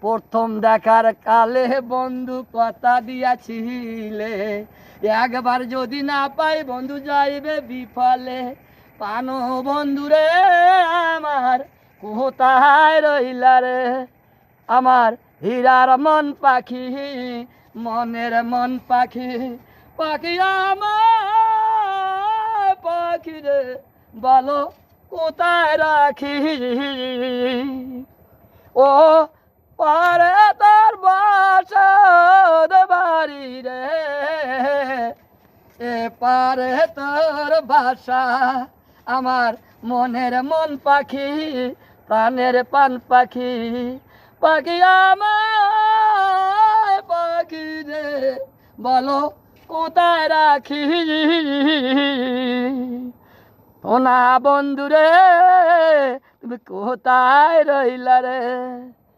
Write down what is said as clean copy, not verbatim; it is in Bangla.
প্রথম দেখার কালে বন্ধু কথা দিয়াছিলে, একবার যদি না পাই বন্ধু যাইবে বিফলে। পানো বন্ধু রে আমার কোথায় রইলা রে, আমার হীরার মন পাখি, মনের মন পাখি, পাখি আমার পাখি রে, বলো কোথায় রাখি। ও পারে তার বাসর বাড়ি রে, এ পারে তোর বাসা, আমার মনের মন পাখি, প্রাণের পান পাখি, পাখি আমার পাখি রে, বলো কোথায় রাখি। ও না বন্ধু রে, তুমি কোথায় রইলা রে।